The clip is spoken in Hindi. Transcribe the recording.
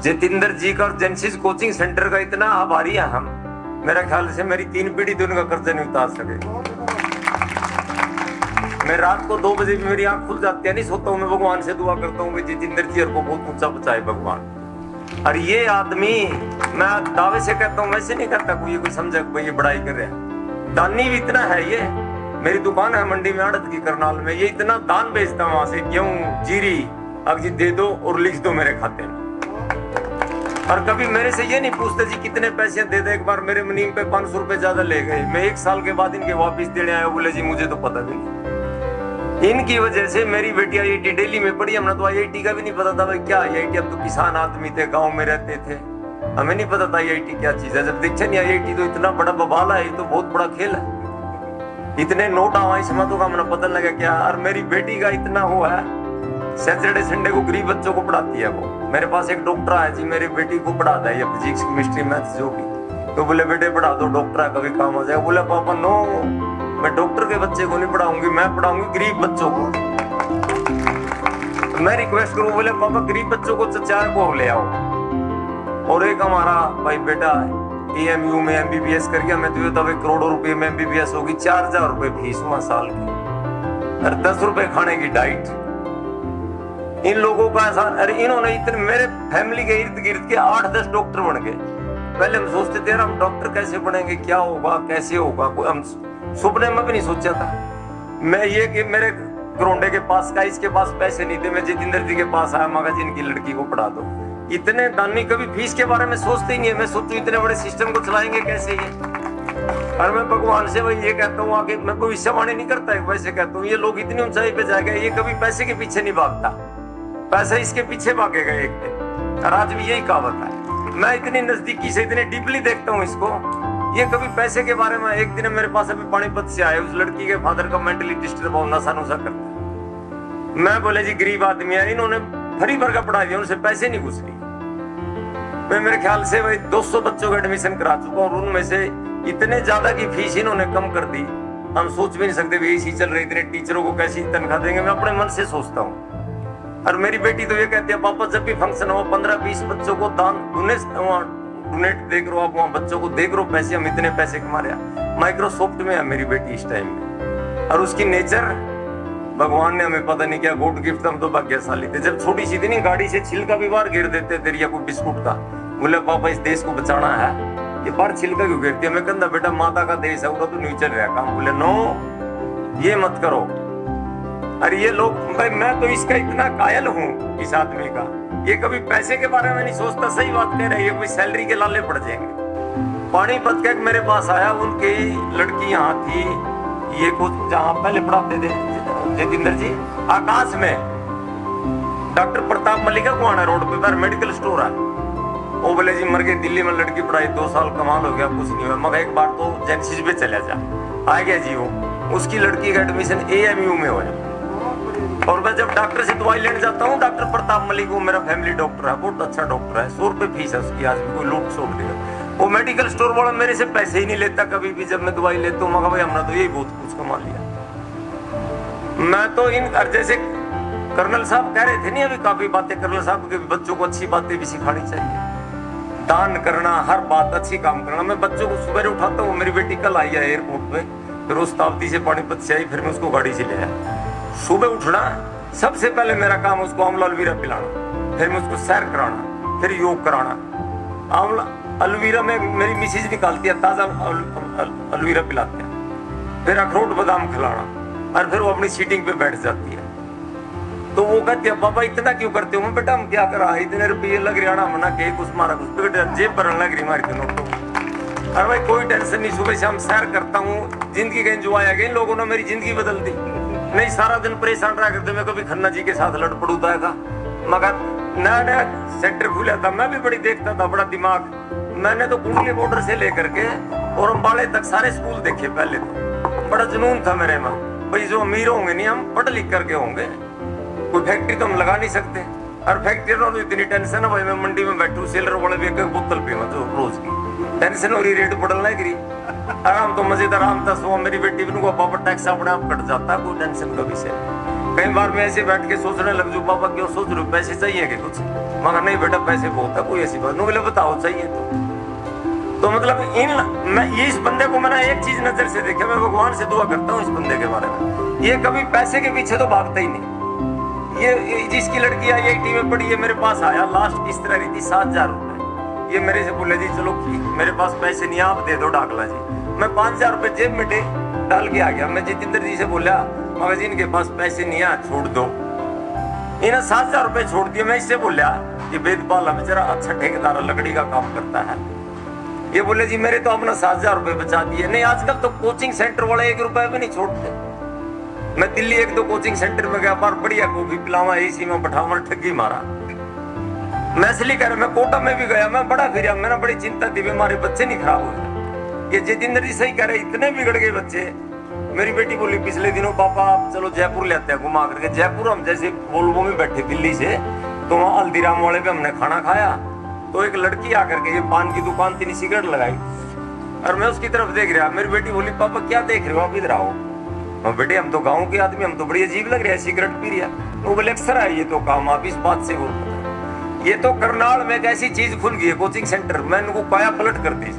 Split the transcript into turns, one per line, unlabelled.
जितेंद्र जी का और जेनेसिस कोचिंग सेंटर का इतना आभारी है हम, मेरा ख्याल से मेरी 3 पीढ़ी तो उनका कर्जा नहीं उतार सके। मैं रात को 2 बजे भी मेरी आंख खुल जाती है, नहीं सोता हूँ, मैं भगवान से दुआ करता हूँ कि जितेंद्र जी को बहुत ऊंचा बचाए भगवान। और ये आदमी, मैं दावे से कहता हूँ, वैसे नहीं कहता कोई समझे कोई ये बड़ाई कर रहा है, दानी भी इतना है। ये मेरी दुकान है मंडी में आड़त की करनाल में, ये इतना दान बेचता हूँ वहां से, गेहूं जीरी अब जी दे दो और लिख दो मेरे खाते में। और कभी मेरे से ये नहीं पूछते जी कितने पैसे दे दे। एक बार मेरे मुनीम पे 500 रुपए ज्यादा ले गए, मैं 1 साल के बाद इनके वापिस देने आया, बोले जी मुझे तो पता भी नहीं। इनकी वजह से मेरी बेटी IIT दिल्ली में पढ़ी, हमने तो IIT का भी नहीं पता था भाई क्या IIT, हम तो किसान आदमी थे, गांव में रहते थे, हमें नहीं पता था IIT क्या चीज है। जब देखा नहीं IIT तो इतना बड़ा बबाला है, तो बहुत बड़ा खेल है, इतने नोट आवा इसमें तो हमने पता लगा क्या। और मेरी बेटी का इतना हुआ है, सैटरडे संडे को गरीब बच्चों को पढ़ाती है वो। मेरे पास एक डॉक्टर है जी, मेरी बेटी को पढ़ाता है ये फिजिक्स केमिस्ट्री मैथ्स जो भी, तो बोले बेटे पढ़ा दो, डॉक्टर है कभी काम हो जाएगा। बोले पापा नो, मैं डॉक्टर के बच्चे को नहीं पढ़ाऊंगी, मैं पढ़ाऊंगी गरीब बच्चों को। तो मैं रिक्वेस्ट करूं, बोले पापा गरीब बच्चों को 4 को ले आओ। और एक हमारा भाई बेटा AMU में MBBS कर गया, मैं तो ये तब करोड़ों रुपए में MBBS होगी, 4000 रुपए फीस हुआ साल की, और 10 रुपए खाने की डाइट। इन लोगों का ऐसा, अरे इन्होंने इतने, मेरे फैमिली के इर्द गिर्द के 8-10 डॉक्टर बन गए। पहले हम सोचते थे हम डॉक्टर कैसे बनेंगे, क्या होगा, कैसे होगा, कोई हम सुपने में भी नहीं सोचा था। मैं ये कि मेरे करोंडे के पास का, इसके पास पैसे नहीं थे, मैं जितेंद्र जी के पास आया, मगर जिनकी लड़की को पढ़ा दो। इतने दानी कभी फीस के बारे में सोचते ही नहीं है। मैं सोचूं इतने बड़े सिस्टम को चलाएंगे कैसे ये। और मैं भगवान से वही ये कहता हूँ, आगे मैं भविष्यवाणी नहीं करता है, वैसे कहता हूँ ये लोग इतनी ऊंचाई पे जाएंगे, ये कभी पैसे के पीछे नहीं भागता, पैसा इसके पीछे भागेगा एक दिन। और आज भी यही कहावत है। मैं इतनी नजदीकी से, इतने डीपली देखता हूँ इसको, ये कभी पैसे के बारे में। एक दिन मेरे पास अभी पानीपत से आए, उस लड़की के फादर का मेंटली डिस्टर्ब हो, नशा नुशा करता। मैं बोले जी गरीब आदमी है, इन्होंने फ्री भर का पढ़ा दिया, उनसे पैसे नहीं घुस रही। मैं मेरे ख्याल से भाई 200 बच्चों का एडमिशन करा चुका हूँ, उनमें से इतने ज्यादा की फीस इन्होंने कम कर दी, हम सोच भी नहीं सकते भी ऐसी चल रही, इतने टीचरों को कैसी तनख्वाह देंगे, मैं अपने मन से सोचता हूँ। और मेरी बेटी तो ये कहती है पापा जब भी फंक्शन हो 15-20 बच्चों को दान डोनेट देख रहे हो, आप वहाँ बच्चों को देख रहे हो, पैसे हम इतने पैसे कमा रहे हैं। माइक्रोसॉफ्ट में है मेरी बेटी इस टाइम में, और उसकी नेचर भगवान ने हमें पता नहीं क्या गॉड गिफ्ट, हम तो भाग्यशाली थे। जब छोटी सी थी नहीं, गाड़ी से छिलका भी बाहर गिर देते थे या कोई बिस्कुट का, बोले पापा इस देश को बचाना है, ये बाहर छिलका क्यों गिरती है। मैं कहता बेटा माता का देश है, वो तो नहीं चल रहा काम। बोले नो ये मत करो। अरे ये लोग, भाई मैं तो इसका इतना कायल हूँ इस आदमी का, ये कभी पैसे के बारे में नहीं सोचता। सही बात कह रहे हैं, कोई सैलरी के लाले पड़ जाएंगे। पानीपत का मेरे पास आया, उनकी लड़की यहाँ थी, ये कुछ जहाँ पहले पढ़ाते थे जितेंद्र जी, आकाश में डॉक्टर प्रताप मलिका कुआना रोड पे मेडिकल स्टोर है। वो बोले जी मर गए, दिल्ली में लड़की पढ़ाई 2 साल, कमाल हो गया, कुछ नहीं हुआ। मगर एक बार तो जेनेसिस पे चला जा, आ गया जी वो, उसकी लड़की का एडमिशन AMU में हो जाए। और मैं जब डॉक्टर से दवाई लेने जाता हूँ, डॉक्टर प्रताप मलिक, वो मेरा फैमिली डॉक्टर है, बहुत अच्छा डॉक्टर है, 100 रुपए फीस है उसकी, आज भी कोई लूट सोट देगा। वो मेडिकल स्टोर वाला मेरे से पैसे ही नहीं लेता कभी भी, जब मैं दवाई लेता हूँ, मगर भाई हमने तो यही बहुत कुछ कमा लिया। मैं तो इन, जैसे कर्नल साहब कह रहे थे नहीं अभी, काफी बातें कर्नल साहब के, बच्चों को अच्छी बातें भी सिखानी चाहिए, दान करना, हर बात अच्छी काम करना। मैं बच्चों को सुबह उठाता हूँ, मेरी बेटी कल आई है एयरपोर्ट पे, फिर उस तावती से पानीपत से आई, फिर मैं उसको गाड़ी से ले आया। सुबह उठना सबसे पहले मेरा काम, उसको आंवला अलवीरा पिलाना, फिर मैं उसको सैर कराना, फिर योग कराना। आंवला अलवीरा में मेरी मिसेज निकालती है, ताजा अलवीरा पिलाते हैं, फिर अखरोट बादाम खिलाना, और फिर वो अपनी सीटिंग पे बैठ जाती है। तो वो कहती है पापा इतना क्यों करते हो। मैं बेटा हम क्या करा, इतने रुपये लग रही है मना के कुछ मारा कुछ, बेटा जेब भरने लग रही हमारी दोनों को। अरे भाई कोई टेंशन नहीं, सुबह शाम सैर करता हूँ, जिंदगी का एंजॉय आ गया। इन लोगों ने मेरी जिंदगी बदल दी। नहीं सारा दिन परेशान रहा करते, मैं कभी खन्ना जी के साथ लड़ पड़ूता था, मगर नया नया सेंटर खुला था, मैं भी बड़ी देखता था, बड़ा दिमाग। मैंने तो कुंडली बॉर्डर से लेकर के और अम्बाड़े तक सारे स्कूल देखे। पहले तो बड़ा जुनून था मेरे में, भाई जो अमीर होंगे नहीं, हम पढ़ लिख करके होंगे, कोई फैक्ट्री तो हम लगा नहीं सकते। और फैक्ट्री तो इतनी टेंशन है, भाई मैं मंडी में बैठू, सेलर वाले भी एक बोतल पीवा तो रोज की टेंशन हो रही, रेट बढ़ना गिरी, आराम तो मजेदार आराम था। सो मेरी बेटी भी पापा टैक्स अपने आप कट जाता, कोई टेंशन का विषय। कई बार मैं ऐसे बैठ के सोचने लग जू, पापा क्यों सोच रहे हो, पैसे चाहिए कि कुछ मगर नहीं बेटा पैसे बहुत है, कोई ऐसी बात नहीं। बोले बताओ चाहिए तो मतलब मैं ये इस बंदे को मैंने एक चीज नजर से देखा, मैं भगवान से दुआ करता हूँ इस बंदे के बारे में, ये कभी पैसे के पीछे तो भागता ही नहीं। ये जिसकी लड़की IIT में पढ़ी है मेरे पास आया, लास्ट किस्त रह रही थी 7,000 रुपए। ये मेरे से बोले जी चलो मेरे पास पैसे नहीं, आप दे दो डाकला जी। मैं 5,000 रुपए जेब में डाल के आ गया। मैं जितेंद्र जी से बोला मगर जी इनके पास पैसे नहीं है, छोड़ दो। इन्हें 7,000 रुपए छोड़ दिए। मैं इससे बोला ये वेदपाल बेचारा अच्छा ठेकेदार लकड़ी का काम करता है। ये बोले जी मेरे तो अपना 7,000 रुपए बचा दिए। नहीं आजकल तो कोचिंग सेंटर वाले 1 रुपए भी नहीं छोड़ते। मैं दिल्ली 1-2 कोचिंग सेंटर में गया, बार बढ़िया कॉफी पिलावा, AC में बैठावा, ठगी मारा। मैं इसलिए कह रहा, मैं कोटा में भी गया, मैं बड़ा फिर मैंने बड़ी चिंता थी हमारे बच्चे नहीं खराब हुए। ये जितेंद्र जी सही कह रहे, इतने बिगड़ गए बच्चे। मेरी बेटी बोली पिछले दिनों पापा आप चलो जयपुर ले आते हैं घुमा करके। जयपुर हम जैसे वोल्वो में बैठे दिल्ली से, तो वहाँ हल्दीराम वाले पे हमने खाना खाया, तो एक लड़की आकर के ये पान की दुकान थी, सिगरेट लगाई और मैं उसकी तरफ देख रहा। मेरी बेटी बोली पापा क्या देख रहे हो आप, इधर आओ। मैं बेटे हम तो गाँव के आदमी, हम तो बड़ी अजीब लग रहे हैं सिगरेट पी रहा। वो बोले अक्सर है ये तो काम, आप इस बात से बोल। ये तो करनाल में एक ऐसी चीज खुल गई है कोचिंग सेंटर, मैं इनको पाया पलट कर दी।